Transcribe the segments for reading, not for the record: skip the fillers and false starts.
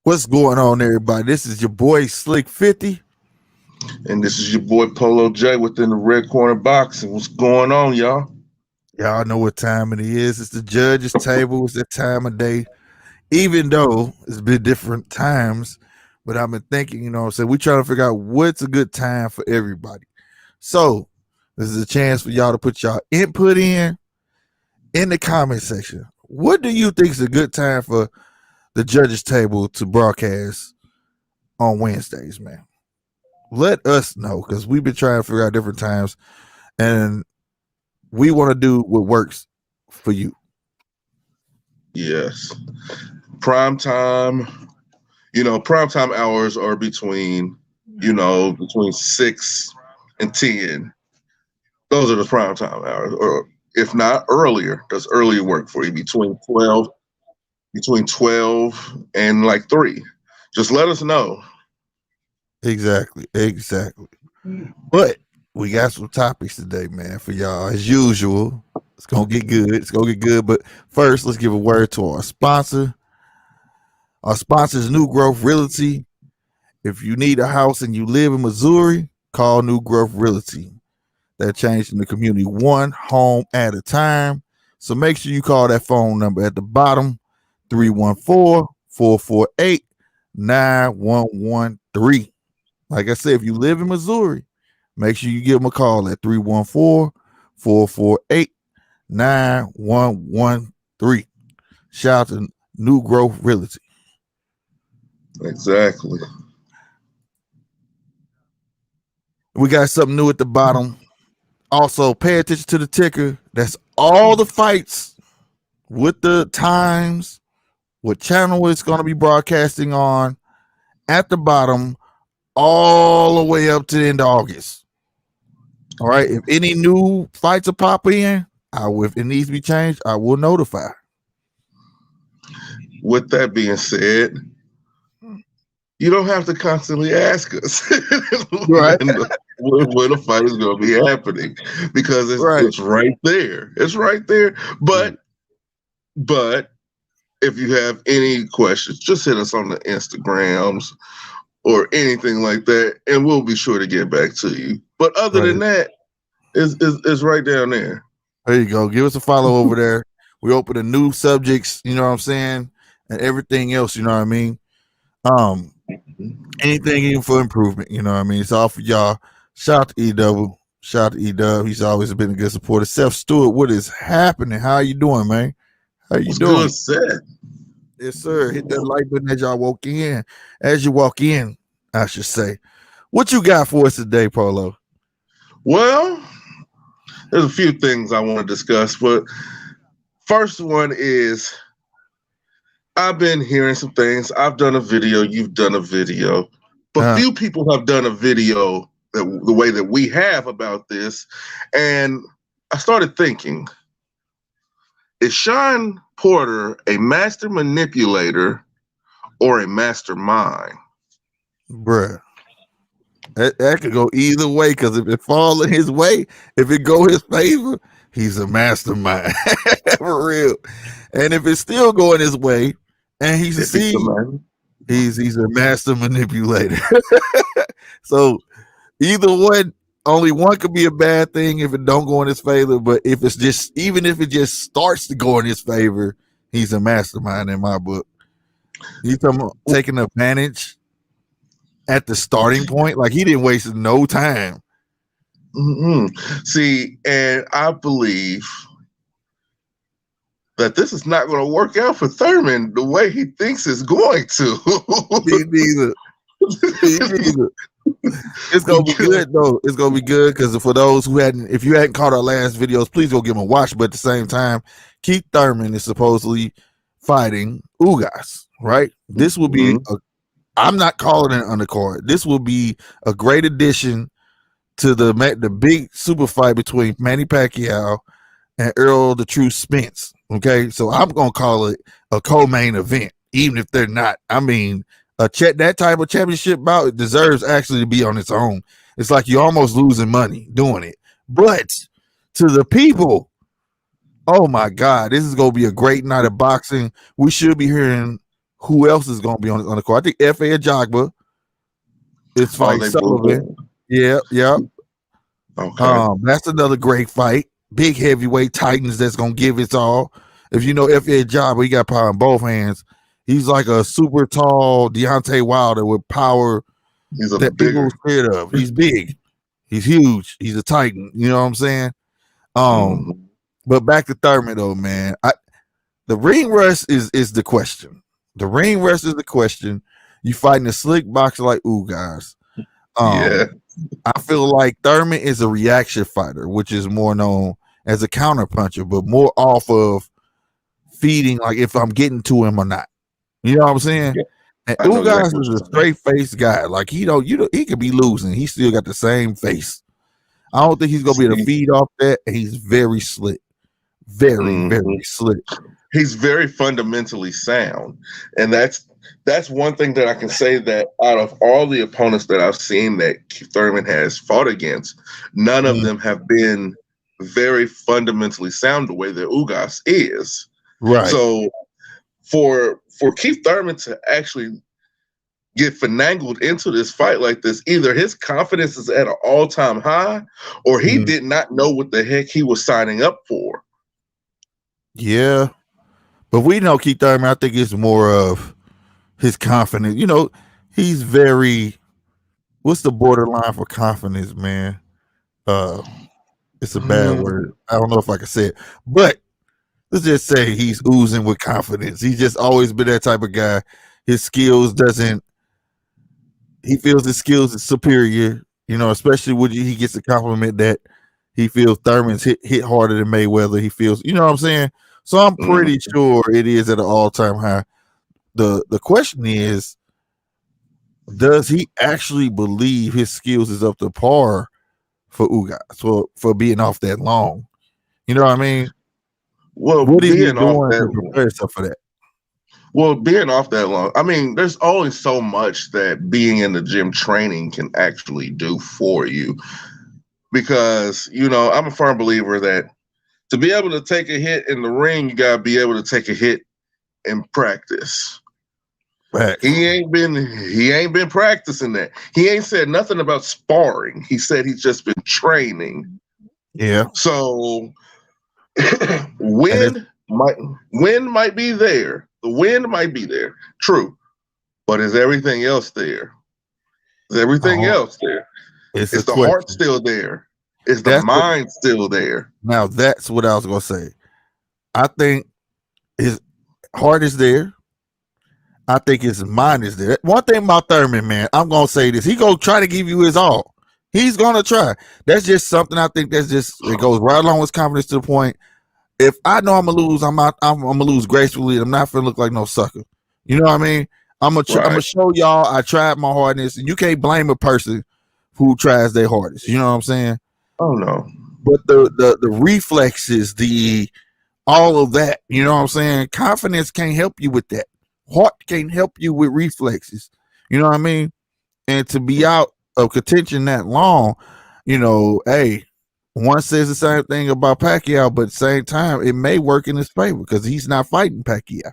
What's going on, everybody? This is your boy Slick 50. And this is your boy Polo J within the Red Corner Boxing. What's going on, y'all? Y'all know what time it is. It's the judge's table. It's that time of day. Even though it's been different times, but I've been thinking, we trying to figure out what's a good time for everybody. So this is a chance for y'all to put y'all input in the comment section. What do you think is a good time for the judge's table to broadcast on Wednesdays, man? Let us know, because we've been trying to figure out different times, and we want to do what works for you. Yes. Prime time hours are between 6 and 10. Those are the prime time hours. Or if not earlier, does earlier work for you? Between 12 and like 3. Just let us know. Exactly. But we got some topics today, man, for y'all. As usual, it's gonna get good. But first, let's give a word to our sponsor. Our sponsor is New Growth Realty. If you need a house and you live in Missouri, call New Growth Realty. They're changing the community one home at a time. So make sure you call that phone number at the bottom, 314-448-9113. Like I said, if you live in Missouri, make sure you give them a call at 314-448-9113. Shout out to New Growth Realty. Exactly. We got something new at the bottom. Also, pay attention to the ticker. That's all the fights with the times, what channel it's going to be broadcasting on at the bottom, all the way up to the end of August. All right. If any new fights are popping in, if it needs to be changed, I will notify. With that being said, you don't have to constantly ask us right. when the fight is going to be happening, because it's right there. It's right there. But if you have any questions, just hit us on the Instagrams or anything like that, and we'll be sure to get back to you. But other than that, it's right down there. There you go. Give us a follow over there. We open the new subjects, you know what I'm saying, and everything else, you know what I mean? Anything even for improvement, you know what I mean? It's all for y'all. Shout out to E-Double. Shout out to E-Dub. He's always been a good supporter. Seth Stewart, what is happening? How you doing, man? How you doing? Good, Seth. Yes, sir. Hit that like button as y'all walk in. As you walk in, I should say. What you got for us today, Polo? Well, there's a few things I want to discuss, but first one is I've been hearing some things. I've done a video. You've done a video. But few people have done a video the way that we have about this. And I started thinking, is Sean Porter a master manipulator or a mastermind? Bruh. That could go either way, because if it falls in his way, if it go his favor, he's a mastermind. For real. And if it's still going his way and he succeeds, he's a master manipulator. So either one, only one could be a bad thing if it don't go in his favor. But if it's just, even if it just starts to go in his favor, he's a mastermind in my book. He's taking advantage at the starting point. Like, he didn't waste no time. See, and I believe that this is not going to work out for Thurman the way he thinks it's going to. Me neither. It's gonna be good though. It's gonna be good, because for those who if you hadn't caught our last videos, please go give them a watch. But at the same time, Keith Thurman is supposedly fighting Ugas, right? This will be I'm not calling it an undercard. This will be a great addition to the big super fight between Manny Pacquiao and Earl the True Spence. Okay, so I'm gonna call it a co-main event, even if they're not. I mean, that type of championship bout deserves actually to be on its own. It's like you're almost losing money doing it. But to the people, oh my God, this is gonna be a great night of boxing. We should be hearing who else is going to be on the card. I think F.A. Ajagba is fighting Sullivan. Yeah. Okay. That's another great fight. Big heavyweight titans that's going to give its all. If you know F.A. Ajagba, he got power in both hands. He's like a super tall Deontay Wilder with power that people are scared of. He's big. He's huge. He's a titan. You know what I'm saying? But back to Thurman though, man. The ring rust is the question. The ring rust is the question. You fighting a slick boxer like Ugas. Yeah. I feel like Thurman is a reaction fighter, which is more known as a counter puncher, but more off of feeding, like if I'm getting to him or not. You know what I'm saying? Yeah. And Ugas is a straight face guy. Like he could be losing. He still got the same face. I don't think he's gonna be able to feed off that. And he's very slick. Very slick. He's very fundamentally sound. And that's one thing that I can say, that out of all the opponents that I've seen that Keith Thurman has fought against, none of them have been very fundamentally sound the way that Ugas is. Right. So for Keith Thurman to actually get finagled into this fight like this, either his confidence is at an all-time high or he did not know what the heck he was signing up for. Yeah. But we know Keith Thurman, I think it's more of his confidence. You know, he's very, what's the borderline for confidence, man? It's a bad word. I don't know if I can say it. But let's just say he's oozing with confidence. He's just always been that type of guy. His skills he feels his skills is superior, you know, especially when he gets a compliment that he feels Thurman's hit harder than Mayweather. He feels, you know what I'm saying? So I'm pretty sure it is at an all-time high. The question is, does he actually believe his skills is up to par for Ugas for being off that long? You know what I mean? Well, what is he doing to prepare himself for that? Well, being off that long, I mean, there's always so much that being in the gym training can actually do for you. Because, you know, I'm a firm believer that to be able to take a hit in the ring, you got to be able to take a hit in practice. Right. He ain't been practicing that. He ain't said nothing about sparring. He said he's just been training. Yeah. So wind might be there. The wind might be there. True. But is everything else there? Is everything else there? Is the heart still there? Is the mind still there? Now that's what I was gonna say. I think his heart is there. I think his mind is there. One thing about Thurman, man, I'm gonna say this: he gonna try to give you his all. He's gonna try. That's just something I think it goes right along with confidence to the point. If I know I'm gonna lose, I'm gonna lose gracefully. I'm not gonna look like no sucker. You know what I mean? I'm gonna show y'all I tried my hardest, and you can't blame a person who tries their hardest. You know what I'm saying? Oh no. But the reflexes, all of that, you know what I'm saying? Confidence can't help you with that. Heart can't help you with reflexes. You know what I mean? And to be out of contention that long, you know, hey, one says the same thing about Pacquiao, but at the same time, it may work in his favor because he's not fighting Pacquiao.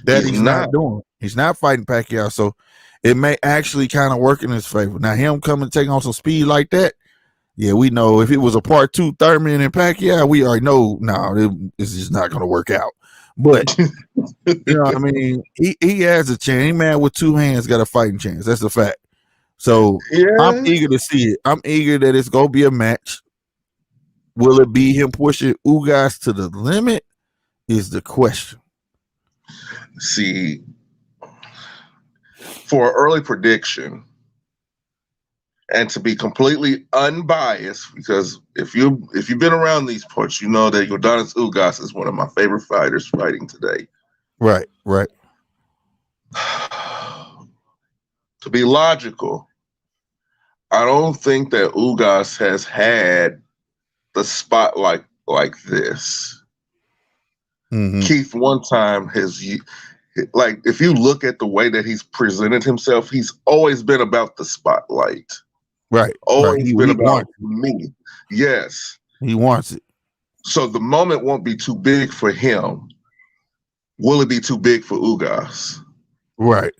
He's not doing. He's not fighting Pacquiao, so it may actually kind of work in his favor. Now, him coming to take on some speed like that, yeah, we know if it was a part 2 Thurman and Pacquiao, we already know, it's just not going to work out. But, you know what I mean? He has a chance. Any man with 2 hands got a fighting chance. That's a fact. So I'm eager to see it. I'm eager that it's going to be a match. Will it be him pushing Ugas to the limit is the question. See, for an early prediction, and to be completely unbiased, because if you've been around these parts, you know that Yordenis Ugas is one of my favorite fighters fighting today. Right. To be logical, I don't think that Ugas has had the spotlight like this. Keith, one time if you look at the way that he's presented himself, he's always been about the spotlight. Right. Always been about me. Yes. He wants it. So the moment won't be too big for him. will it be too big for Ugas? Right.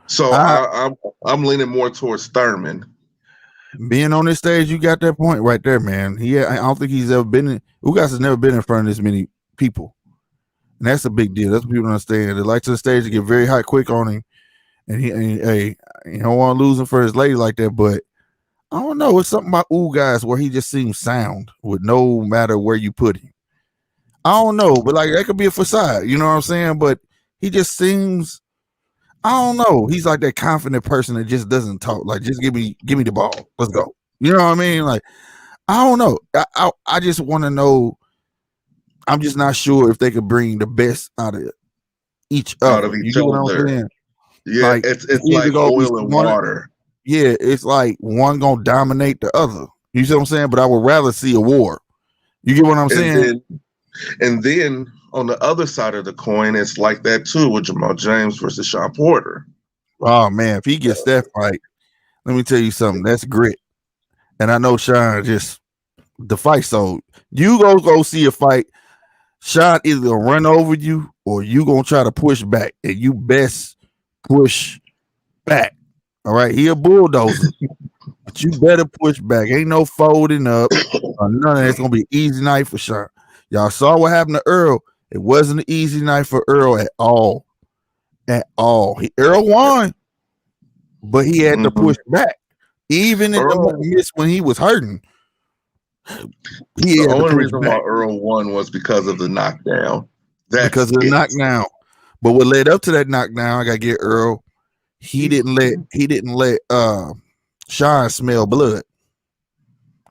So I I'm leaning more towards Thurman. Being on this stage, you got that point right there, man. I don't think he's ever been in. Ugas has never been in front of this many people, and that's a big deal. That's what people don't understand. They like to the stage to get very hot quick on him, and he don't want to lose him for his lady like that. But I don't know. It's something about Ugas where he just seems sound with no matter where you put him. I don't know, but like that could be a facade. You know what I'm saying? But he just seems. I don't know. He's like that confident person that just doesn't talk. Like, just give me the ball. Let's go. You know what I mean? Like, I don't know. I just want to know. I'm just not sure if they could bring the best out of each other. You get what I'm saying? Yeah, like, it's like oil and water. Yeah, it's like one gonna dominate the other. You see what I'm saying? But I would rather see a war. You get what I'm saying? And then on the other side of the coin, it's like that too with Jermell James versus Shawn Porter. Oh man, if he gets that fight, let me tell you something. That's grit. And I know Shawn just the fight. So you go see a fight. Shawn either gonna run over you or you gonna try to push back, and you best push back. All right, he a bulldozer, but you better push back. Ain't no folding up. None of that's gonna be an easy night for Shawn. Y'all saw what happened to Earl. It wasn't an easy night for Earl at all. Earl won, but he had to push back. Even in the miss when he was hurting. The only reason why Earl won was because of the knockdown. Because of the knockdown. But what led up to that knockdown, I gotta get Earl. He didn't let Shawn smell blood.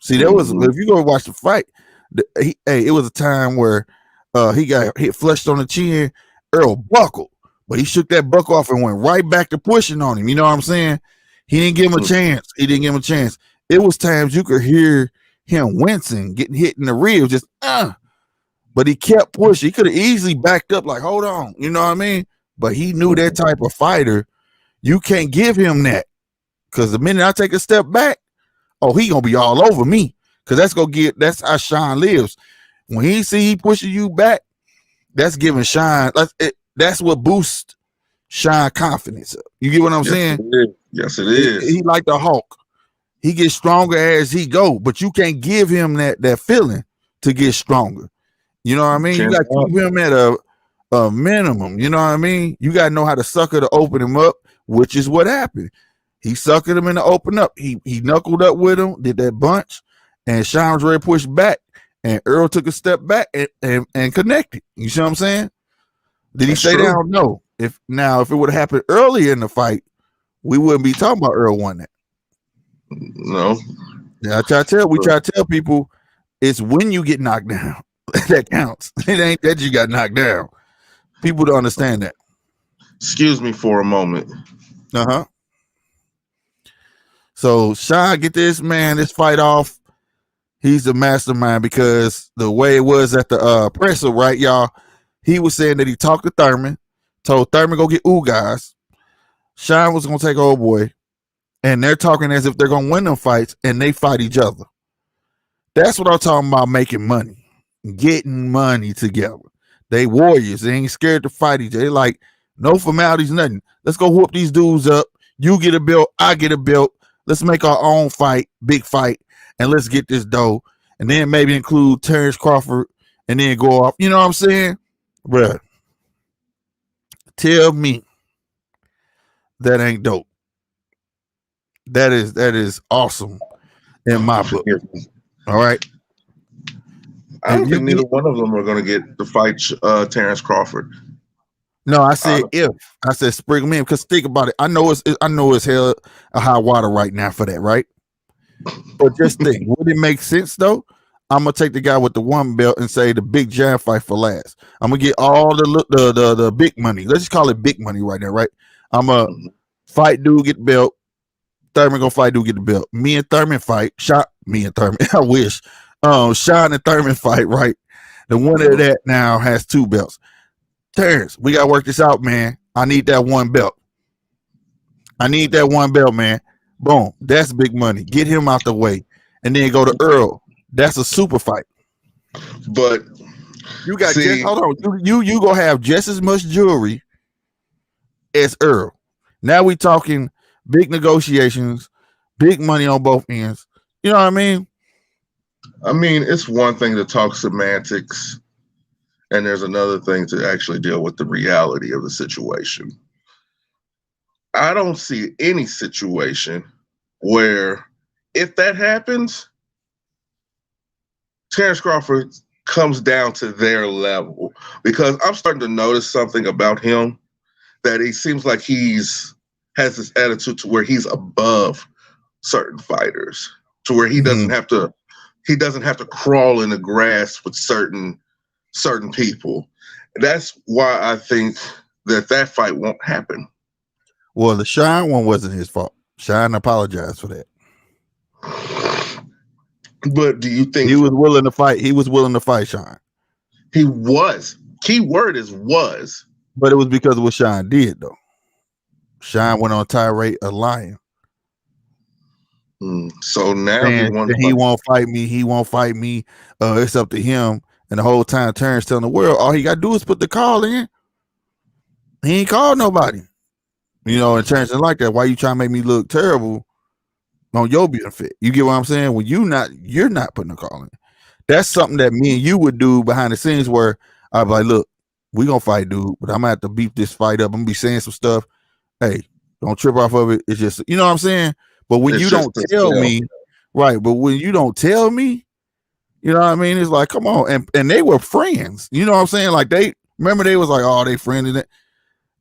See, there was if you go watch the fight, it was a time where he got hit flushed on the chin. Earl buckled, but he shook that buckle off and went right back to pushing on him. You know what I'm saying? He didn't give him a chance. It was times you could hear him wincing, getting hit in the ribs, just but he kept pushing. He could have easily backed up, like, hold on, you know what I mean? But he knew that type of fighter, you can't give him that. Because the minute I take a step back, he gonna be all over me. Because that's how Shawn lives. When he pushing you back, that's giving Shawn, that's what boosts Shawn confidence up. You get what I'm saying? Yes, it is. He like the Hulk. He gets stronger as he go, but you can't give him that feeling to get stronger. You know what I mean? You got to keep him at a minimum. You know what I mean? You got to know how to sucker to open him up, which is what happened. He suckered him in to open up. He knuckled up with him, did that bunch, and Shawn was ready to push back, and Earl took a step back and connected. You see what I'm saying? Did he stay down? No. If it would have happened earlier in the fight, we wouldn't be talking about Earl won that. No. Yeah, we try to tell people it's when you get knocked down that counts. It ain't that you got knocked down. People don't understand that. Excuse me for a moment. So Shawn, get this fight off. He's the mastermind because the way it was at the presser, right, y'all? He was saying that he talked to Thurman, told Thurman go get Ugas. Shawn was gonna take old boy. And they're talking as if they're going to win them fights, and they fight each other. That's what I'm talking about, making money, getting money together. They warriors. They ain't scared to fight each other. They like, no formalities, nothing. Let's go whoop these dudes up. You get a belt, I get a belt. Let's make our own fight, big fight, and let's get this dough. And then maybe include Terrence Crawford and then go off. You know what I'm saying? Bruh, tell me that ain't dope. That is awesome in my book. All right. I don't think neither one of them are going to get to fight Terrence Crawford. No, I said if. I said spring them in because think about it. I know it's hell a high water right now for that, right? But just think, would it make sense though? I'm gonna take the guy with the one belt and say the big giant fight for last. I'm gonna get all the big money. Let's just call it big money right now, right? I'm a fight dude, get the belt. Thurman gonna fight dude, get the belt. Me and Thurman fight. Me and Thurman. I wish. Shawn and Thurman fight, right? The winner of that now has 2 belts. Terrence, we gotta work this out, man. I need that one belt. Man. Boom. That's big money. Get him out the way. And then go to Earl. That's a super fight. But You got See, hold on. You gonna have just as much jewelry as Earl. Now we talking big negotiations, big money on both ends. You know what I mean? it's one thing to talk semantics, and there's another thing to actually deal with the reality of the situation. I don't see any situation where, if that happens, Terrence Crawford comes down to their level, because I'm starting to notice something about him, that he seems like has this attitude to where he's above certain fighters, to where he doesn't have to crawl in the grass with certain people. That's why I think that fight won't happen. Well, the Shine one wasn't his fault. Shine apologized for that. But do you think he was willing to fight? He was willing to fight Shine. He was. Key word is was. But it was because of what Shine did, though. Shine went on tirade a lion. So now he won't fight me. He won't fight me. It's up to him. And the whole time Terrence telling the world, all he got to do is put the call in. He ain't called nobody. You know, and Terrence is like that. Why you trying to make me look terrible on your benefit? You get what I'm saying? When you're not putting a call in. That's something that me and you would do behind the scenes, where I'd be like, look, we gonna fight, dude, but I'm gonna have to beat this fight up. I'm gonna be saying some stuff. Hey, don't trip off of it. It's just, you know what I'm saying? But when you don't tell me, right? But when you don't tell me, you know what I mean? It's like, come on. And they were friends. You know what I'm saying? Like, they was like, oh, they friends in it.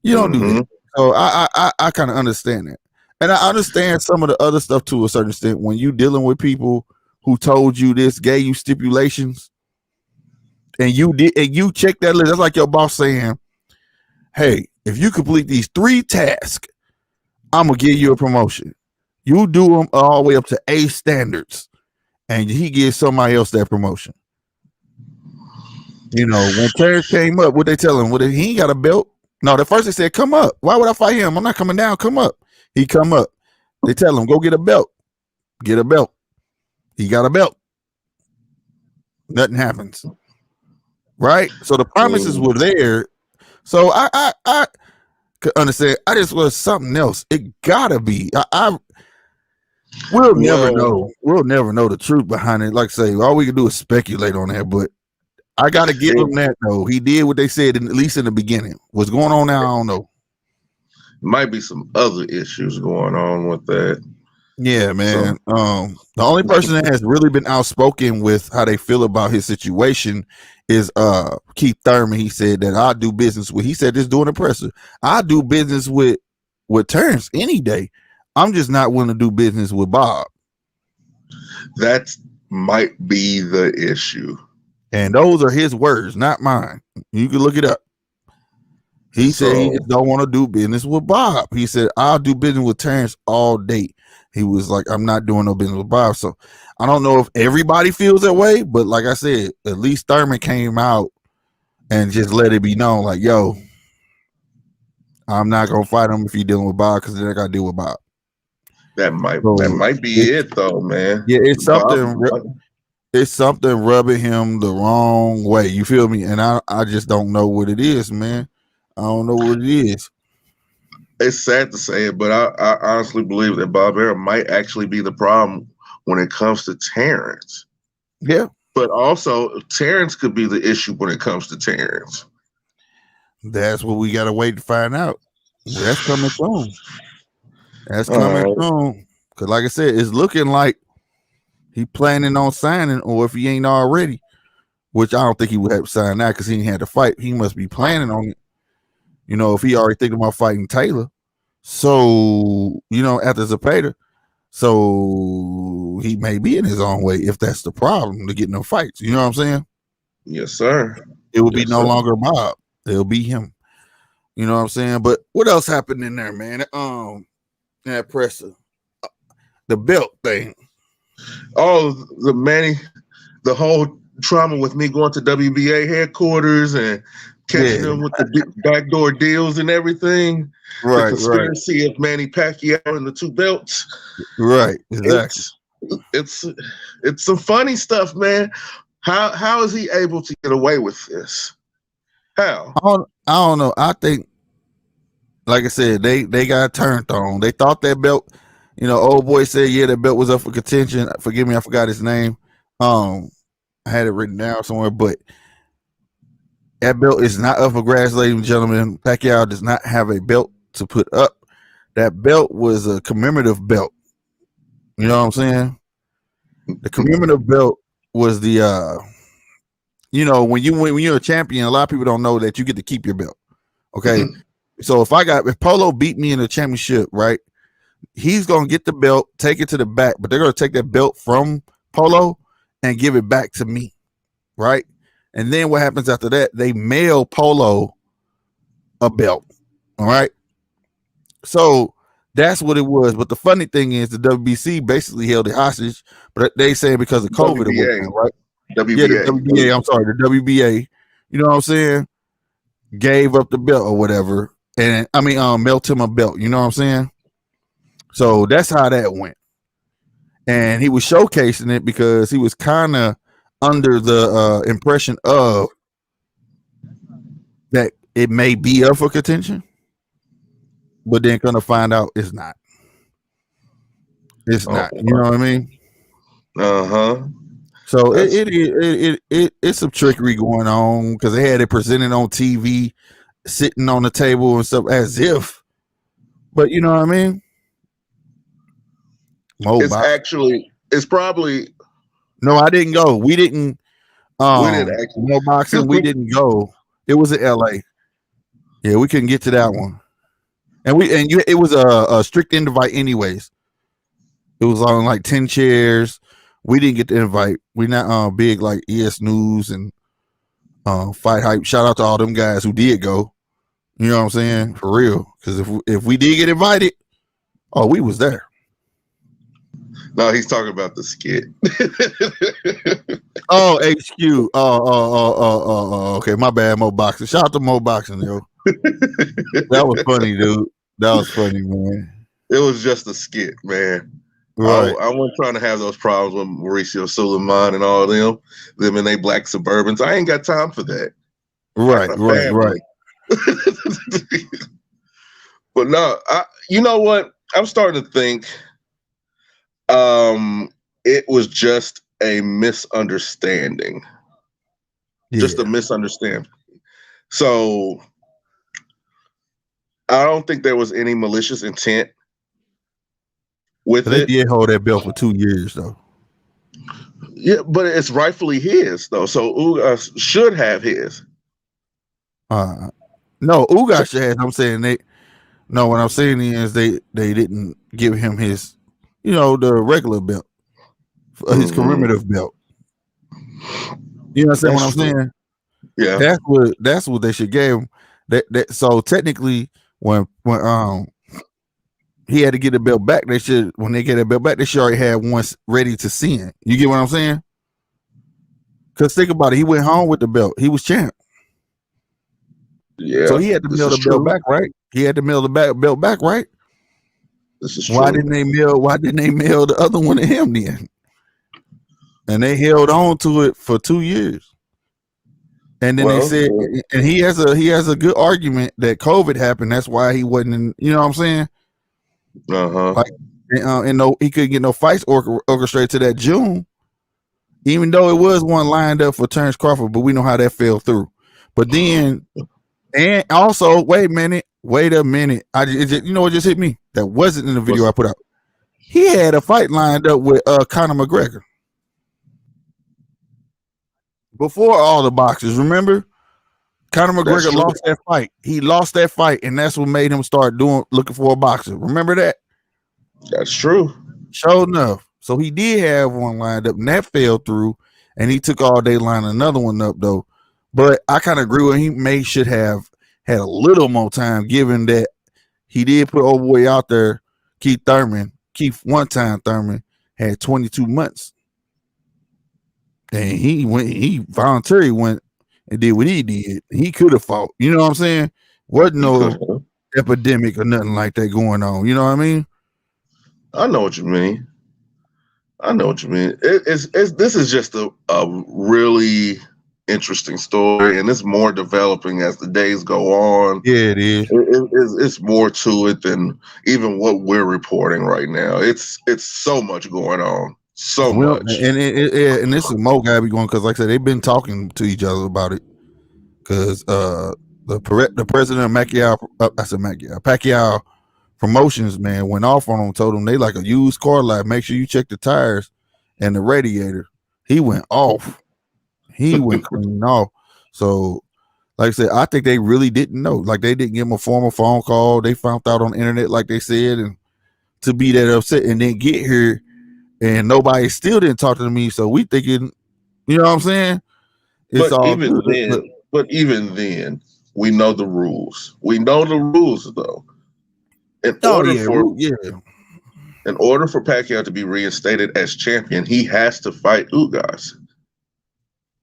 You don't do that. So I kind of understand that. And I understand some of the other stuff to a certain extent. When you dealing with people who told you this, gave you stipulations, and you check that list. That's like your boss saying, hey, if you complete these 3 tasks, I'm gonna give you a promotion. You do them all the way up to A standards, and he gives somebody else that promotion. You know, when Terrence came up, what they tell him? Well, he ain't got a belt. No, the first they said, come up. Why would I fight him? I'm not coming down. Come up. He come up. They tell him, go get a belt. Get a belt. He got a belt. Nothing happens. Right? So the promises were there. So I could understand. I just was something else. It gotta be. We'll never know. We'll never know the truth behind it. Like I say, all we can do is speculate on that. But I gotta give him that though. He did what they said, at least in the beginning. What's going on now, I don't know. Might be some other issues going on with that. Yeah, man. So, the only person that has really been outspoken with how they feel about his situation is Keith Thurman. He said that I do business with. He said this doing impressive. I do business with Terrence any day. I'm just not willing to do business with Bob. That might be the issue. And those are his words, not mine. You can look it up. He said he just don't want to do business with Bob. He said, I'll do business with Terrence all day. He was like, I'm not doing no business with Bob. So I don't know if everybody feels that way, but like I said, at least Thurman came out and just let it be known, like, yo, I'm not gonna fight him if you're dealing with Bob, because then I gotta deal with Bob. That might be it though, man. Yeah, it's something. It's something rubbing him the wrong way. You feel me? And I just don't know what it is, man. I don't know what it is. It's sad to say it, but I honestly believe that Bob Arum might actually be the problem when it comes to Terrence. Yeah. But also, Terrence could be the issue when it comes to Terrence. That's what we got to wait to find out. That's coming soon. That's coming soon. Because like I said, it's looking like he planning on signing, or if he ain't already, which I don't think he would have signed that because he ain't had to fight. He must be planning on it. You know, if he already thinking about fighting Taylor. So, you know, after Zepeda. So he may be in his own way if that's the problem to get no fights. You know what I'm saying? Yes, sir. It will be no longer Bob. It'll be him. You know what I'm saying? But what else happened in there, man? That presser. The belt thing. Oh, the Manny, the whole trauma with me going to WBA headquarters and catching them with the backdoor deals and everything. Right, the conspiracy of Manny Pacquiao and the 2 belts. Right, exactly. It's some funny stuff, man. How is he able to get away with this? How? I don't know. I think, like I said, they got turned on. They thought that belt, old boy said, yeah, that belt was up for contention. Forgive me, I forgot his name. I had it written down somewhere, but that belt is not up for grabs, ladies and gentlemen. Pacquiao does not have a belt to put up. That belt was a commemorative belt. You know what I'm saying? The commemorative belt was the when you're a champion, a lot of people don't know that you get to keep your belt. Okay. So if Polo beat me in the championship, right? He's gonna get the belt, take it to the back, but they're gonna take that belt from Polo and give it back to me, right? And then what happens after that? They mail Polo a belt. All right. So that's what it was. But the funny thing is the WBC basically held it hostage, but they saying because of COVID, WBA, right? WBA. Yeah, the WBA. I'm sorry, the WBA. You know what I'm saying? Gave up the belt or whatever, and mailed him a belt. You know what I'm saying? So that's how that went. And he was showcasing it because he was kind of under the impression of that it may be up for contention, but then gonna find out it's not. It's not. You know what I mean? So it's some trickery going on because they had it presented on TV, sitting on the table and stuff as if. But you know what I mean? It's probably. No, I didn't go. We didn't. Mo boxing. We didn't go. It was in LA. Yeah, we couldn't get to that one. It was a strict invite anyways. It was on like 10 chairs. We didn't get the invite. We not big like ES News and Fight Hype. Shout out to all them guys who did go. You know what I'm saying? For real. Because if we did get invited, we was there. No, he's talking about the skit. HQ. Okay, my bad, Mo Boxing. Shout out to Mo Boxing, yo. That was funny, dude. That was funny, man. It was just a skit, man. Right. I wasn't trying to have those problems with Mauricio Suleiman and all of them and they black Suburbans. I ain't got time for that. Right. But no, you know what? I'm starting to think it was just a misunderstanding. Yeah. Just a misunderstanding. So I don't think there was any malicious intent with it. They did hold that belt for 2 years, though. Yeah, but it's rightfully his, though. So Ugas should have his. No, Ugas should have. I'm saying what I'm saying is they didn't give him his, the regular belt, his commemorative belt. You understand what I'm saying? Yeah, that's what they should give him. So technically, when he had to get the belt back, when they get the belt back, they should already have one ready to send. You get what I'm saying? Because think about it, he went home with the belt. He was champ. Yeah. So he had to mail the belt back, right? He had to mail the belt back, right? This is true. Why didn't they mail the other one to him then? And they held on to it for 2 years. And then they said, and he has a good argument that COVID happened. That's why he wasn't in, you know what I'm saying? He couldn't get no fights orchestrated to that June, even though it was one lined up for Terrence Crawford, but we know how that fell through. But then, and also, wait a minute. You know what just hit me? That wasn't in the video I put out. He had a fight lined up with Conor McGregor. Before all the boxers, remember? Conor McGregor lost that fight. He lost that fight, and that's what made him start looking for a boxer. Remember that? That's true. Sure enough. So he did have one lined up, and that fell through, and he took all day lining another one up, though. But I kind of agree with him. He should have had a little more time, given that he did put old boy out there, Keith Thurman. Keith Thurman had 22 months. And he voluntarily went and did what he did. He could have fought. You know what I'm saying? Wasn't no epidemic or nothing like that going on. You know what I mean? I know what you mean. I know what you mean. This is just a really interesting story, and it's more developing as the days go on. Yeah, it is. It's more to it than even what we're reporting right now. It's so much going on, so much. And this is Mo guy be going because, like I said, they've been talking to each other about it. Because the president of Pacquiao Promotions, man, went off on him, told him they like a used car lot. Make sure you check the tires and the radiator. He went off. He went clean off. So, like I said, I think they really didn't know. Like they didn't give him a formal phone call. They found out on the internet, like they said, and to be that upset and then get here and nobody still didn't talk to me. So we thinking, you know what I'm saying? It's but all even good. then, but even then, we know the rules. We know the rules though. In order for Pacquiao to be reinstated as champion, he has to fight Ugas.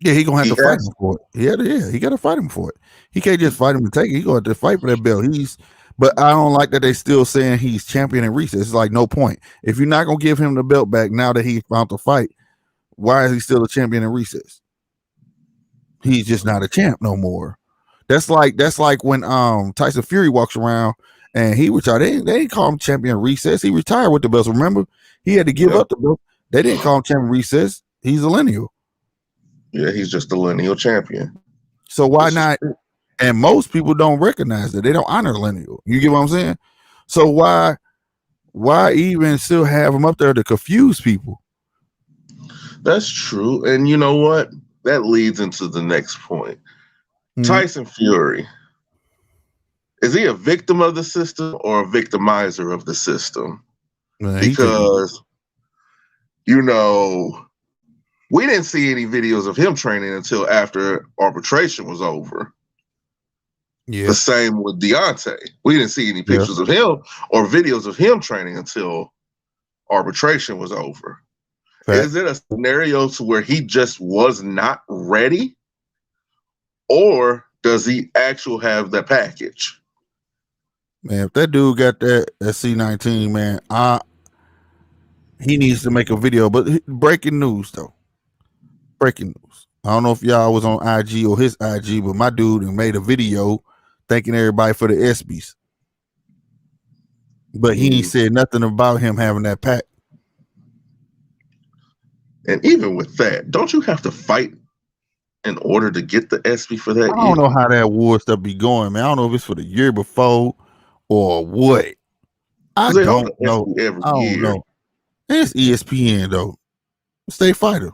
Yeah, he gonna have to fight him for it. He got to fight him for it. He can't just fight him to take it. He gonna have to fight for that belt. But I don't like that they still saying he's champion in recess. It's like no point. If you're not gonna give him the belt back now that he found the fight, why is he still a champion in recess? He's just not a champ no more. That's like when Tyson Fury walks around and he retired. They didn't call him champion in recess. He retired with the belts. Remember, he had to give up the belt. They didn't call him champion recess. He's a lineal. Yeah, he's just a lineal champion. So why not? And most people don't recognize that. They don't honor lineal. You get what I'm saying? So why even still have him up there to confuse people? That's true. And you know what? That leads into the next point. Tyson Fury. Is he a victim of the system or a victimizer of the system? Because, we didn't see any videos of him training until after arbitration was over. Yeah. The same with Deontay. We didn't see any pictures of him or videos of him training until arbitration was over. Right. Is it a scenario to where he just was not ready? Or does he actually have the package? Man, if that dude got that C19, man, he needs to make a video. But breaking news, though. Breaking news. I don't know if y'all was on IG or his IG, but my dude made a video thanking everybody for the ESPYs. But he ain't said nothing about him having that pack. And even with that, don't you have to fight in order to get the ESPY for that? I don't know how that war stuff be going, man. I don't know if it's for the year before or what. I don't know. I don't know. It's ESPN though. State fighter.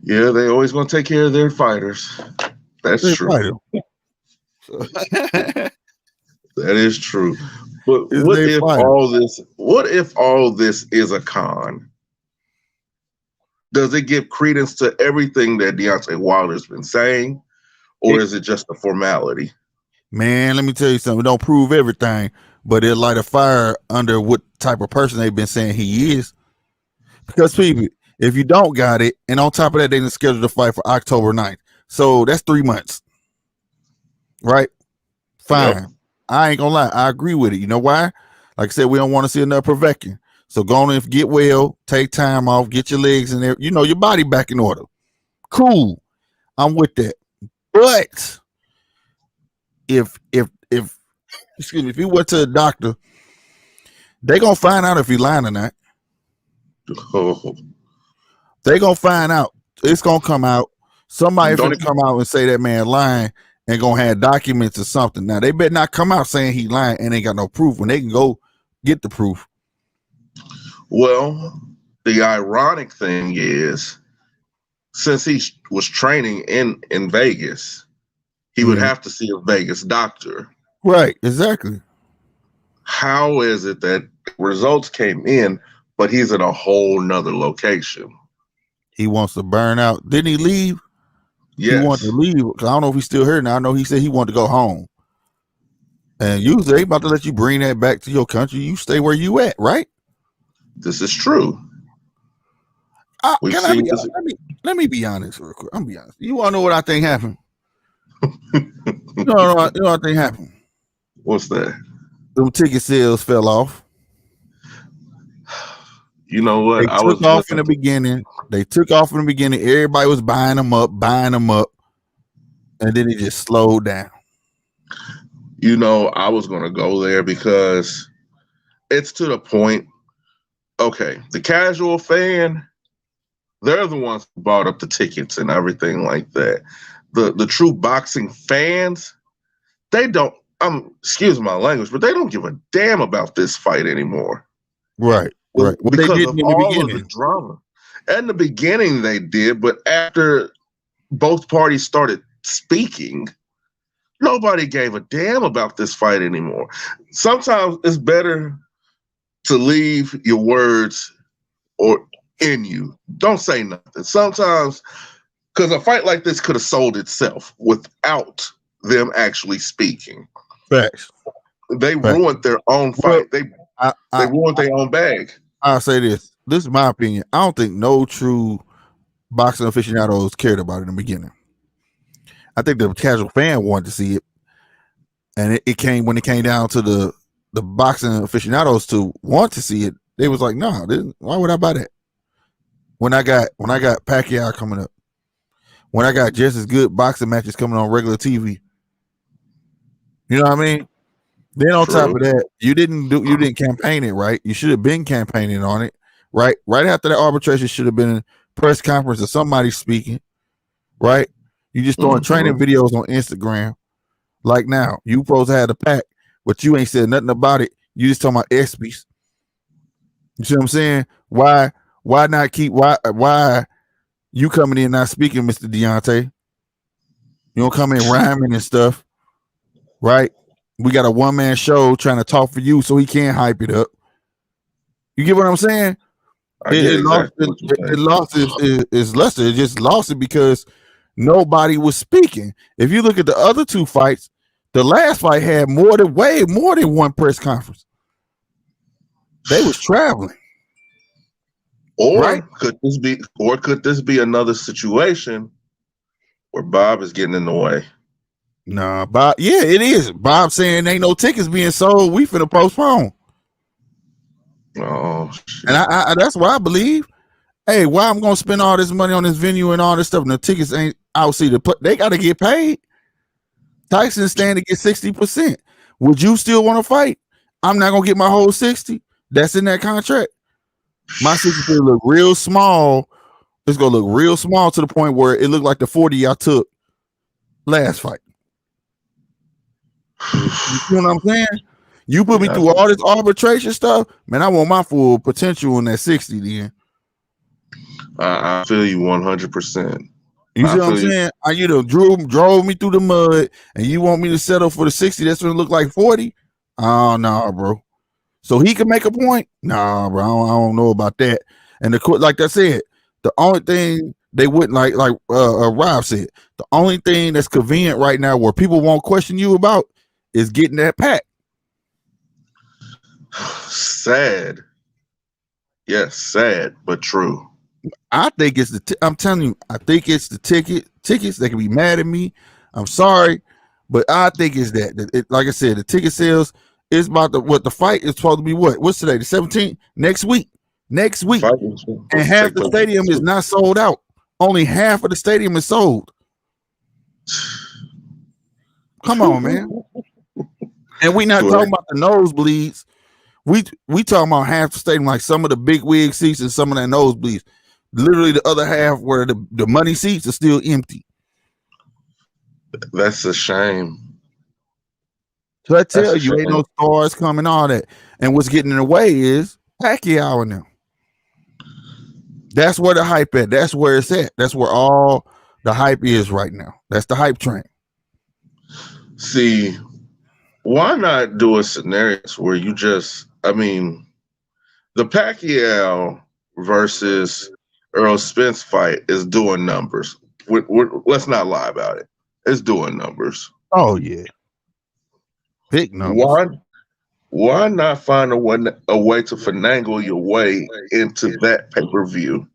Yeah, they always going to take care of their fighters. That's true. That is true. But what if all this is a con? Does it give credence to everything that Deontay Wilder's been saying, or is it just a formality? Man, let me tell you something. It don't prove everything, but it light a fire under what type of person they've been saying he is. Because people, if you don't got it, and on top of that, they didn't schedule the fight for October 9th. So that's 3 months. Right? Fine. Yep. I ain't gonna lie. I agree with it. You know why? Like I said, we don't want to see another Povetkin. So go on and get well, take time off, get your legs in there, your body back in order. Cool. I'm with that. But if he went to a doctor, they gonna find out if he lying or not. Oh. They gonna find out. It's gonna come out. Somebody's gonna come out and say that man lying and gonna have documents or something. Now they better not come out saying he lying and ain't got no proof when they can go get the proof. Well, the ironic thing is, since he was training in Vegas, he would have to see a Vegas doctor. Right, exactly. How is it that results came in, but he's in a whole nother location? He wants to burn out. Didn't he leave? Yes. He wanted to leave. I don't know if he's still here now. I know he said he wanted to go home. And usually they about to let you bring that back to your country. You stay where you at, right? This is true. Let me be honest real quick. I'm be honest. You want to know what I think happened? you know what I think happened? What's that? Them ticket sales fell off. You know what? They took off in the beginning. Everybody was buying them up, and then it just slowed down. You know, I was going to go there because it's to the point. Okay, the casual fan, they're the ones who bought up the tickets and everything like that. The true boxing fans, they don't. Excuse my language, but they don't give a damn about this fight anymore. Right. Well, because they did of in the all beginning. of the drama. In the beginning, they did, but after both parties started speaking, nobody gave a damn about this fight anymore. Sometimes it's better to leave your words or in you. Don't say nothing. Sometimes, because a fight like this could have sold itself without them actually speaking. Facts. They ruined their own fight. They ruined their own bag. I'll say this. This is my opinion. I don't think no true boxing aficionados cared about it in the beginning. I think the casual fan wanted to see it. And it came when it came down to the boxing aficionados to want to see it. They was like, no, why would I buy that? When I got Pacquiao coming up, when I got just as good boxing matches coming on regular TV. You know what I mean? Then on top of that, you didn't campaign it right. You should have been campaigning on it, right? Right after the arbitration should have been a press conference or somebody speaking, right? You just throwing training videos on Instagram. Like now, you supposed to have the pack, but you ain't said nothing about it. You just talking about ESPYs. You see what I'm saying? Why not keep why you coming in not speaking, Mr. Deontay? You don't come in rhyming and stuff, right? We got a one-man show trying to talk for you so he can't hype it up. You get what I'm saying? It lost its luster. It just lost it because nobody was speaking. If you look at the other two fights, the last fight had way more than one press conference. They was traveling. Or could this be another situation where Bob is getting in the way? Nah, Bob. Yeah, it is. Bob saying ain't no tickets being sold. We finna postpone. Oh, shit. And I that's why I believe. Hey, why I'm gonna spend all this money on this venue and all this stuff, and the tickets ain't out. See, they got to get paid. Tyson stand to get 60%. Would you still want to fight? I'm not gonna get my whole 60. That's in that contract. My 60 look real small. It's gonna look real small to the point where it looked like the 40 I took last fight. You know what I'm saying? You put me through all this arbitration stuff, man. I want my full potential in that 60. Then I feel you 100%. You see what I'm saying? You drove me through the mud, and you want me to settle for the 60? That's gonna look like 40. Oh no, bro. So he can make a point? Nah, bro. I don't know about that. And the court, like I said, the only thing they wouldn't like Rob said, the only thing that's convenient right now where people won't question you about is getting that pack. Sad. Yes, sad, but true. I think it's I'm telling you, I think it's the tickets. They can be mad at me. I'm sorry, but I think it's that. Like I said, the ticket sales is about the fight is supposed to be what? What's today? The 17th? Next week. And half the stadium is not sold out. Only half of the stadium is sold. Come on, man. And we not talking about the nosebleeds. We talking about half the stadium, like some of the big wig seats and some of that nosebleeds. Literally the other half where the money seats are still empty. That's a shame. So I tell you, ain't no stars coming, all that. And what's getting in the way is Pacquiao and them. That's where the hype at. That's where it's at. That's where all the hype is right now. That's the hype train. See, why not do a scenario where you just, the Pacquiao versus Earl Spence fight is doing numbers. Let's not lie about it. It's doing numbers. Oh, yeah. Big numbers. Why not find a way to finagle your way into that pay-per-view?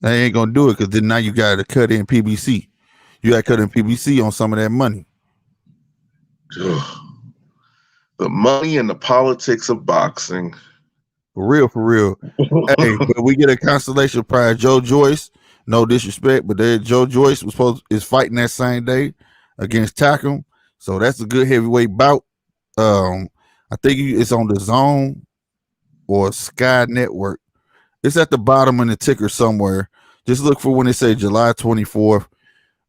They ain't gonna do it because then now you got to cut in PBC. You got to cut in PBC on some of that money. The money and the politics of boxing. For real, for real. Hey, but we get a consolation prize. Joe Joyce, no disrespect, but Joe Joyce is fighting that same day against Tackle. So that's a good heavyweight bout. I think it's on the Zone or Sky Network. It's at the bottom of the ticker somewhere. Just look for when they say July 24th.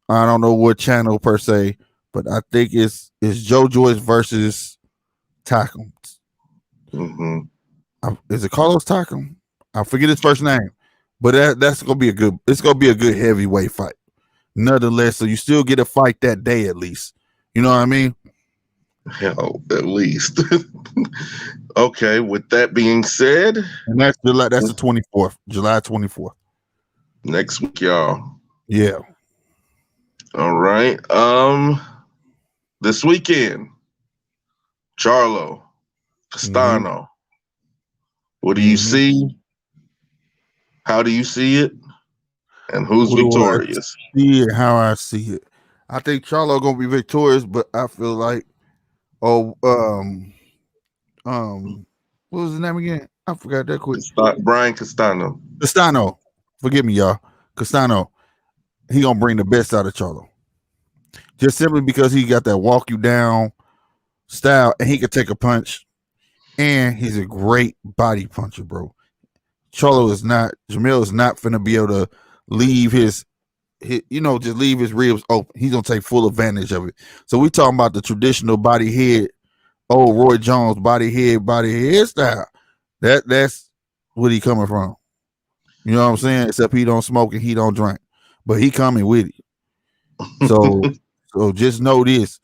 I don't know what channel per se, but I think it's Joe Joyce versus Tackle. Mm-hmm. Is it Carlos Tackle? I forget his first name, but that's gonna be a good. It's gonna be a good heavyweight fight, nonetheless. So you still get a fight that day at least. You know what I mean? Hell, at least. Okay. With that being said, And that's July. That's the 24th, July 24th. next week, y'all. Yeah. All right. This weekend, Charlo, Castano. Mm-hmm. What do you see? How do you see it? And who's victorious? See it how I see it. I think Charlo gonna be victorious, but I feel like what was his name again? I forgot that quick. Brian Castano. Castano. Forgive me, y'all. Castano. He gonna bring the best out of Charlo. Just simply because he got that walk you down style and he can take a punch. And he's a great body puncher, bro. Charlo is not, Jermell is not finna be able to leave his just leave his ribs open. He's gonna take full advantage of it. So we talking about the traditional body head, old Roy Jones body head style. That's what he coming from. You know what I'm saying? Except he don't smoke and he don't drink, but he coming with it. So just know this.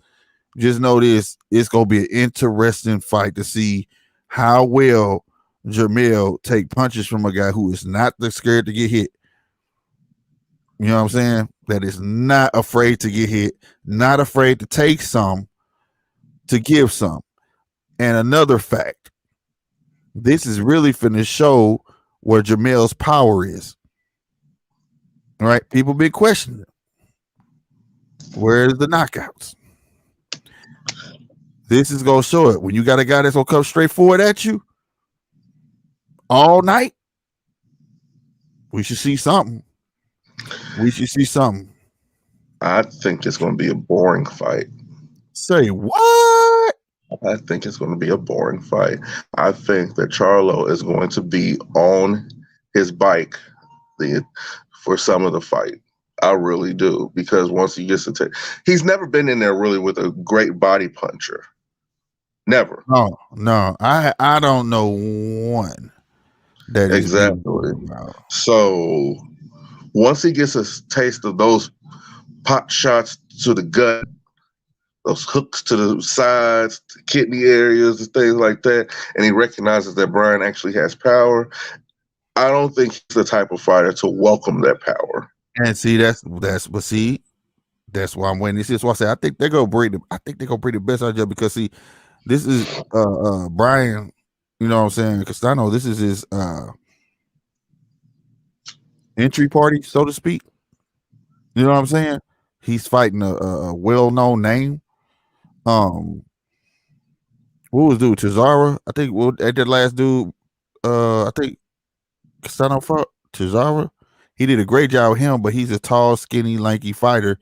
Just know this. It's gonna be an interesting fight to see how well Jermell take punches from a guy who is not scared to get hit. You know what I'm saying? That is not afraid to get hit, not afraid to take some, to give some. And another fact, this is really finna show where Jermell's power is. All right? People been questioning. Where's the knockouts? This is gonna show it. When you got a guy that's gonna come straight forward at you all night, we should see something. I think it's going to be a boring fight. Say what? I think it's going to be a boring fight. I think that Charlo is going to be on his bike for some of the fight. I really do, because once he gets to he's never been in there really with a great body puncher. Never. No. I don't know one that exactly. So once he gets a taste of those pot shots to the gut, those hooks to the sides, the kidney areas, and things like that, and he recognizes that Brian actually has power, I don't think he's the type of fighter to welcome that power. And see, that's why I'm waiting. This is why I say I think they're gonna bring the best out of you, because see, this is Brian, you know what I'm saying, Castano, this is his entry party, so to speak. You know what I'm saying? He's fighting a well-known name. What was dude? Cesaro? I think at that last dude, I think Castano fought Cesaro. He did a great job with him, but he's a tall, skinny, lanky fighter.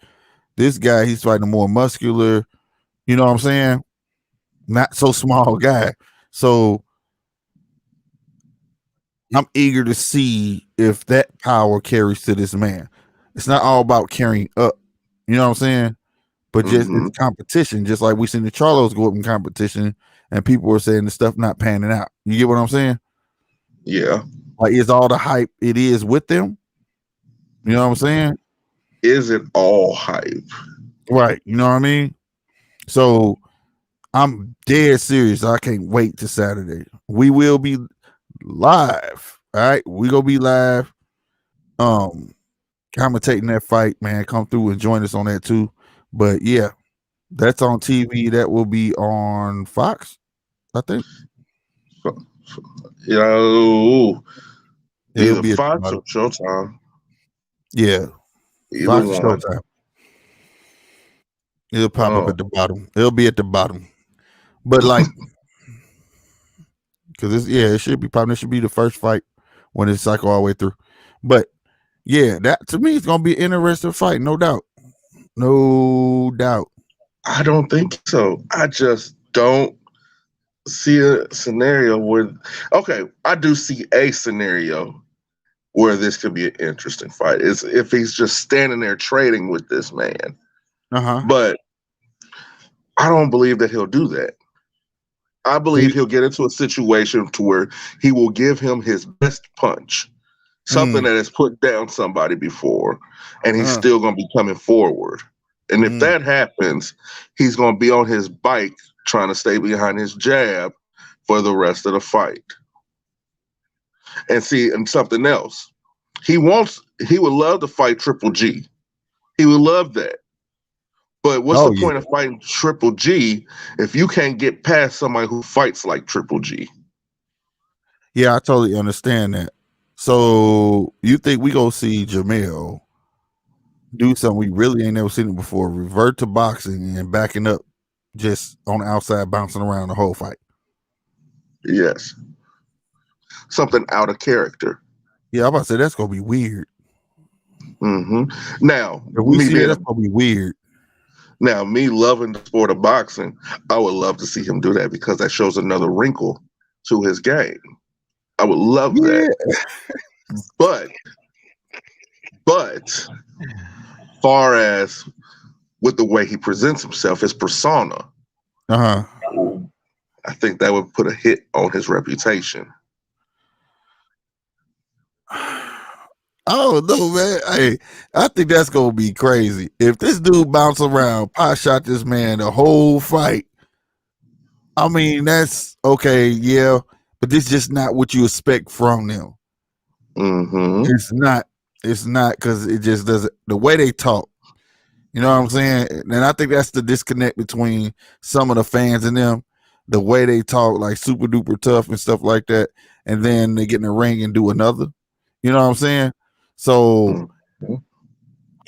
This guy, he's fighting a more muscular, you know what I'm saying? Not so small guy. So I'm eager to see if that power carries to this man. It's not all about carrying up, you know what I'm saying? But just it's competition, just like we seen the Charlos go up in competition, and people were saying the stuff not panning out. You get what I'm saying? Yeah. Like, is all the hype it is with them? You know what I'm saying? Is it all hype? Right. You know what I mean? So I'm dead serious. I can't wait to Saturday. We will be live. All right. We gonna be live. Commentating that fight, man. Come through and join us on that too. But yeah, that's on TV. That will be on Fox, I think. You know, It'll be Fox or Showtime. Yeah. Fox or Showtime. It'll pop up at the bottom. It'll be at the bottom. But like because it should be probably the first fight when it cycle all the way through. But yeah, that to me is gonna be an interesting fight, no doubt. No doubt. I don't think so. I just don't see a scenario where. Okay, I do see a scenario where this could be an interesting fight. Is if he's just standing there trading with this man. But I don't believe that he'll do that. I believe he'll get into a situation to where he will give him his best punch, something that has put down somebody before, and he's still going to be coming forward. And if that happens, he's going to be on his bike trying to stay behind his jab for the rest of the fight. And see, and something else, he would love to fight Triple G. He would love that. But what's the point of fighting Triple G if you can't get past somebody who fights like Triple G? Yeah, I totally understand that. So you think we gonna see Jermell do something we really ain't never seen it before, revert to boxing and backing up just on the outside, bouncing around the whole fight? Yes. Something out of character. Yeah, I'm about to say that's gonna be weird. Now, if we see that's gonna be weird. Now, me loving the sport of boxing, I would love to see him do that because that shows another wrinkle to his game. I would love that. But far as with the way he presents himself, his persona, I think that would put a hit on his reputation. Oh no, man! Hey, I think that's gonna be crazy. If this dude bounce around, pot shot this man the whole fight. I mean, that's okay, yeah, but this is just not what you expect from them. It's not because it just doesn't. The way they talk, you know what I'm saying? And I think that's the disconnect between some of the fans and them. The way they talk, like super duper tough and stuff like that, and then they get in the ring and do another. You know what I'm saying? So I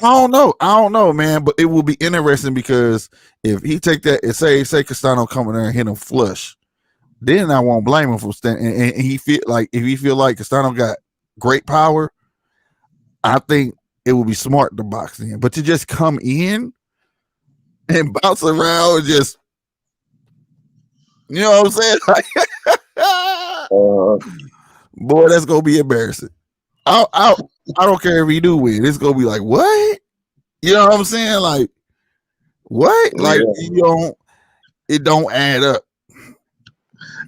don't know, man. But it will be interesting because if he take that and say Castano come in there and hit him flush, then I won't blame him for standing. And he feel like if he feel like Castano got great power, I think it would be smart to box in. But to just come in and bounce around and just, you know what I'm saying? Boy, that's gonna be embarrassing. I don't care if he do win. It's gonna be like, what? You know what I'm saying? Like, what? Like, it don't add up.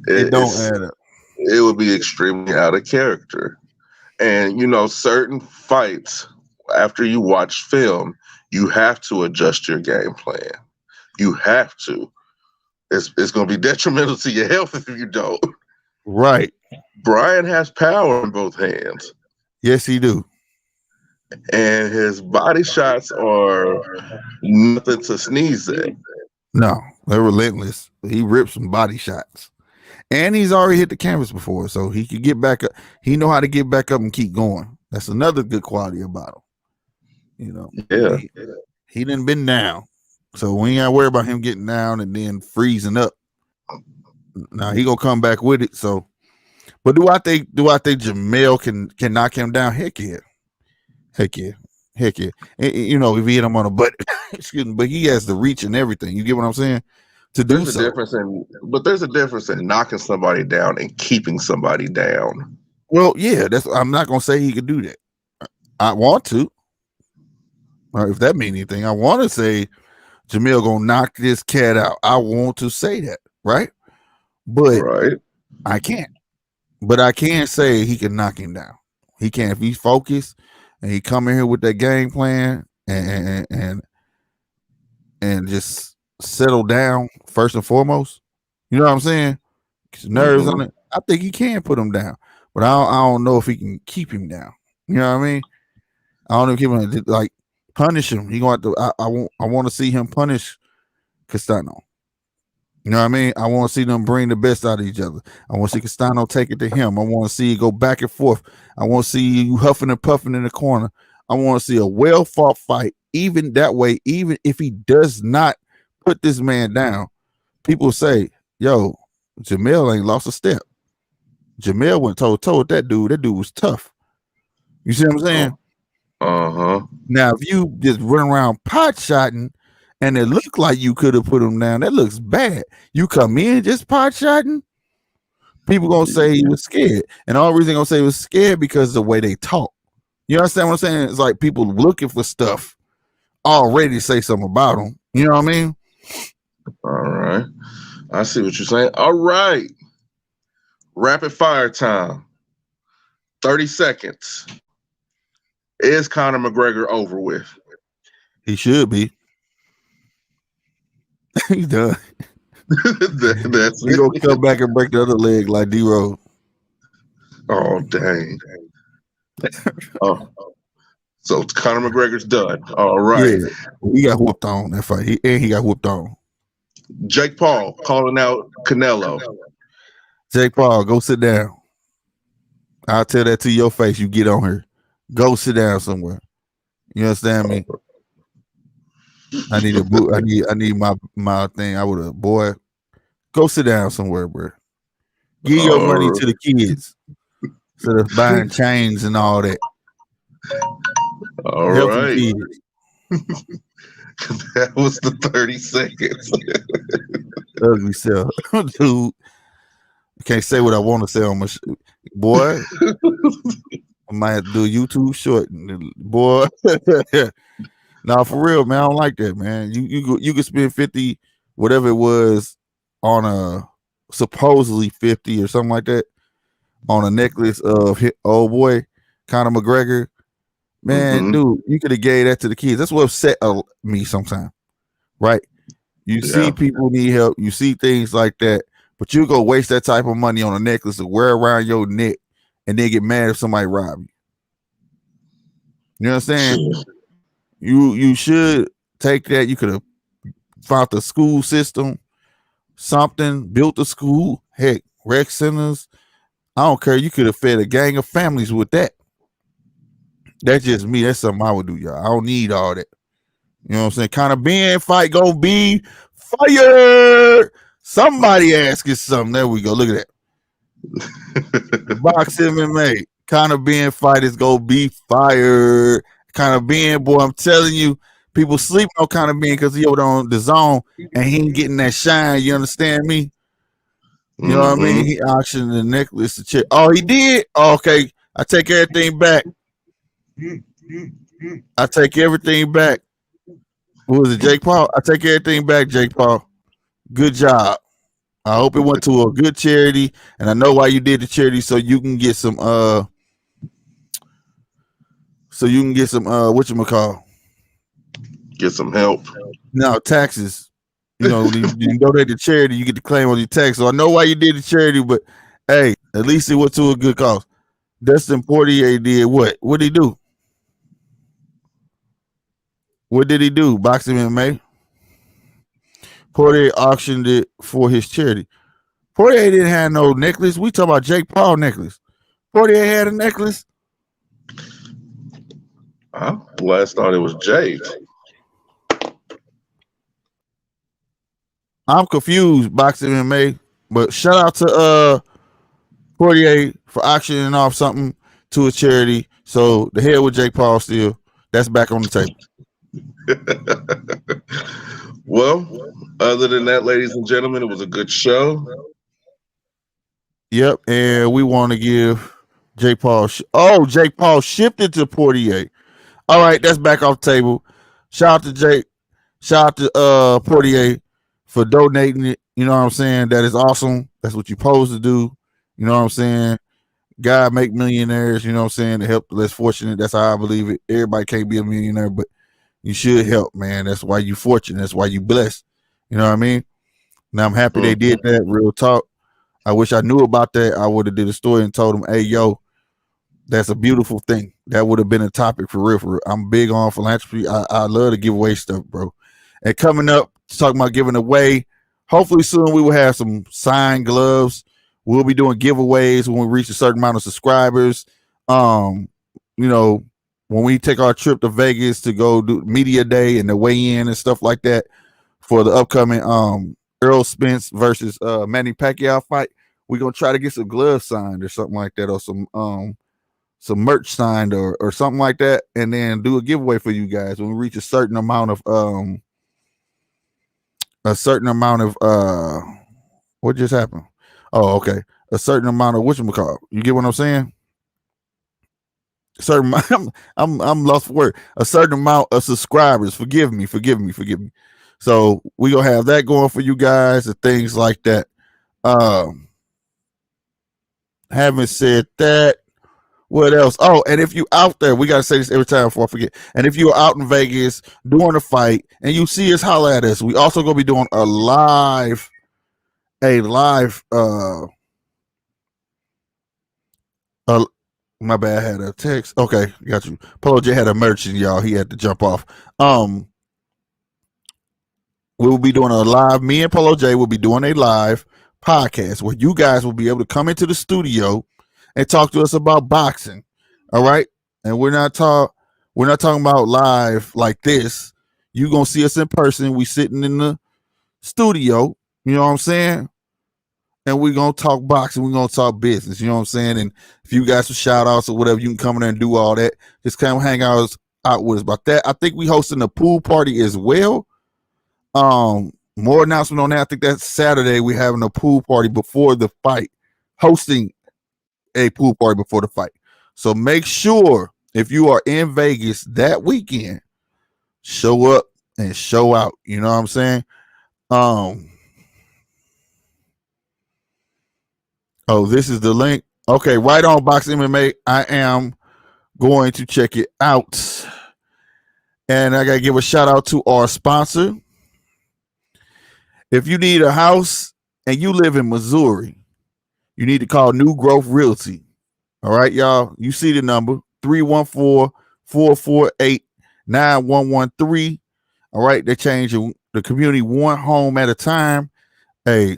It don't add up. It would be extremely out of character. And certain fights, after you watch film, you have to adjust your game plan. You have to. It's going to be detrimental to your health if you don't. Right. Brian has power in both hands. Yes, he do. And his body shots are nothing to sneeze at. No, they're relentless. He rips some body shots. And he's already hit the canvas before, so he could get back up. He know how to get back up and keep going. That's another good quality about him. Yeah. He done been down. So we ain't gotta worry about him getting down and then freezing up. Now he gonna come back with it. So, but do I think Jermell can knock him down? Heck yeah. And, if he hit him on a butt, excuse me, but he has the reach and everything. You get what I'm saying? There's a difference in knocking somebody down and keeping somebody down. Well, yeah, I'm not gonna say he could do that. I want to. If that means anything, I want to say Jermell gonna knock this cat out. I want to say that, right? But I can't. But I can say he can knock him down. He can if he's focused and he come in here with that game plan and just settle down first and foremost. You know what I'm saying? Nerves on it. I think he can put him down, but I don't know if he can keep him down. You know what I mean? I don't know if he can like punish him. He going to. I want to see him punish Castano. You know what I mean? I want to see them bring the best out of each other. I want to see Castano take it to him. I want to see it go back and forth. I want to see you huffing and puffing in the corner. I want to see a well-fought fight. Even that way, even if he does not put this man down, people say, yo, Jermell ain't lost a step. Jermell went toe to toe with that dude. That dude was tough. You see what I'm saying? Now, if you just run around pot shotting and it looked like you could have put him down, that looks bad. You come in just pot shotting, people gonna say he was scared. And the only reason gonna say he was scared because of the way they talk. You understand what I'm saying? It's like people looking for stuff already to say something about him. You know what I mean? All right. I see what you're saying. All right. Rapid fire time. 30 seconds. Is Conor McGregor over with? He should be. He's done. That's He gonna come back and break the other leg like D-Rose. Oh, dang. Oh. So Conor McGregor's done. All right. Yeah, he got whooped on that fight. He got whooped on. Jake Paul calling out Canelo. Jake Paul, go sit down. I'll tell that to your face. You get on here. Go sit down somewhere. You understand me? I need a boot. I need my thing. I would have, boy. Go sit down somewhere, bro. Give your money to the kids instead of buying chains and all that. All Help right. kids. That was the 30 seconds. Ugly self, dude. I can't say what I want to say on my boy. I might have to do a YouTube short, boy. Nah, for real, man. I don't like that, man. You could spend 50, whatever it was, on a supposedly 50 or something like that, on a necklace of old boy Conor McGregor. Man, dude, you could have gave that to the kids. That's what upset me sometimes, right? You see people need help. You see things like that, but you go waste that type of money on a necklace to wear around your neck and then get mad if somebody rob you. You know what I'm saying? You should take that. You could have found the school system, something, built a school, heck, rec centers. I don't care. You could have fed a gang of families with that. That's just me. That's something I would do, y'all. I don't need all that. You know what I'm saying? Kind of being fight gonna be fire. Somebody asking something. There we go. Look at that. Box MMA. Kind of being fight is gonna be fire. Kind of being, boy, I'm telling you, people sleep on kind of being because he over on the zone and he ain't getting that shine. You understand me? You know what I mean? He auctioned the necklace to check. Oh, he did? Oh, okay. I take everything back. I take everything back. Who was it, Jake Paul? I take everything back, Jake Paul. Good job. I hope it went to a good charity, and I know why you did the charity, so you can get some whatchamacall? Get some help. No, taxes. You know, you donate to charity, you get to claim on your tax. So I know why you did the charity, but hey, at least it went to a good cause. Dustin Poirier did what? What did he do? What did he do? Boxing MMA. Poirier auctioned it for his charity. Poirier didn't have no necklace. We talking about Jake Paul necklace. Poirier had a necklace. I last thought it was Jake. I'm confused, Boxing MMA. But shout out to Poirier for auctioning off something to a charity. So the hell with Jake Paul still. That's back on the table. Well, other than that, ladies and gentlemen, it was a good show. Yep, and we want to give Jake Paul. Jake Paul shifted to Poirier. All right, that's back off the table. Shout out to Jake. Shout out to Poirier for donating it. You know what I'm saying? That is awesome. That's what you're supposed to do. You know what I'm saying? God make millionaires. You know what I'm saying? To help the less fortunate. That's how I believe it. Everybody can't be a millionaire, but you should help, man. That's why you fortunate. That's why you blessed. You know what I mean? Now I'm happy they did that. Real talk. I wish I knew about that. I would have did a story and told them, hey, yo, that's a beautiful thing. That would have been a topic for real, for real. I'm big on philanthropy. I love to give away stuff, bro. And coming up, talking about giving away, hopefully soon we will have some signed gloves. We'll be doing giveaways when we reach a certain amount of subscribers. You know, when we take our trip to Vegas to go do media day and the weigh-in and stuff like that for the upcoming Errol Spence versus Manny Pacquiao fight, we're gonna try to get some gloves signed or something like that, or some merch signed or something like that, and then do a giveaway for you guys when we reach a certain amount of what just happened? Oh, okay. A certain amount of whatchamacallit. You get what I'm saying? Certain I'm lost for word. A certain amount of subscribers. Forgive me. So we gonna have that going for you guys and things like that. Having said that, what else? Oh, and if you out there, we gotta say this every time before I forget. And if you're out in Vegas doing a fight and you see us, holler at us. We also gonna be doing a live my bad, I had a text. Okay, got you. Polo J had a merchant, y'all. He had to jump off. We'll be doing a live. Me and Polo J will be doing a live podcast where you guys will be able to come into the studio and talk to us about boxing. All right, and we're not talking about live like this. You gonna see us in person. We sitting in the studio. You know what I'm saying? And we're gonna talk boxing, we're gonna talk business, you know what I'm saying? And if you guys some shout outs or whatever, you can come in there and do all that. Just come hang out with us about that. I think we hosting a pool party as well. More announcement on that. I think that's Saturday. We're having a pool party before the fight, hosting a pool party before the fight. So make sure if you are in Vegas that weekend, show up and show out. You know what I'm saying? Oh, this is the link. Okay, right on Box MMA. I am going to check it out. And I got to give a shout out to our sponsor. If you need a house and you live in Missouri, you need to call New Growth Realty. All right, y'all. You see the number 314-448-9113. All right, they're changing the community one home at a time. Hey,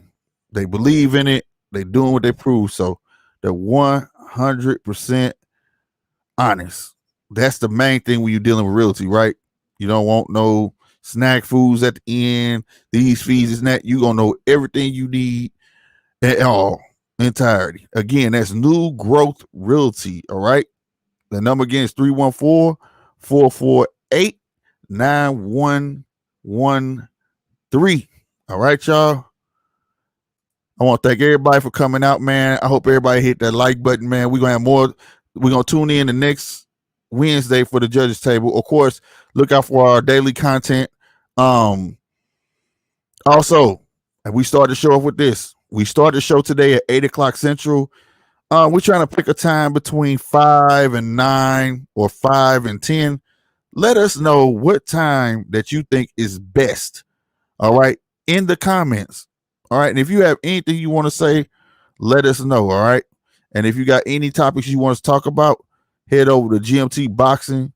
they believe in it. They doing what they prove. So they're 100% honest. That's the main thing when you're dealing with realty, right? You don't want no snack foods at the end, these fees and that. You're going to know everything you need at all, entirety. Again, that's New Growth Realty, all right? The number again is 314-448-9113. All right, y'all? I want to thank everybody for coming out, man. I hope everybody hit that like button, man. We're going to have more. We're going to tune in the next Wednesday for the judges table. Of course, look out for our daily content. Also, and we started the show off with this. We started the show today at 8 o'clock Central. We're trying to pick a time between 5 and 9 or 5 and 10. Let us know what time that you think is best. All right. In the comments. All right. And if you have anything you want to say, let us know. All right. And if you got any topics you want us to talk about, head over to GMT Boxing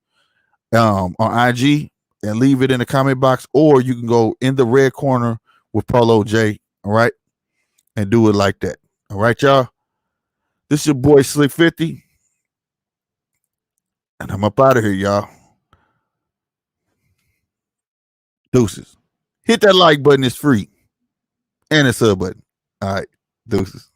on IG and leave it in the comment box, or you can go in the red corner with Polo J. All right. And do it like that. All right, y'all. This is your boy Slick 50. And I'm up out of here, y'all. Deuces. Hit that like button. It's free. And a sub button. All right. Deuces.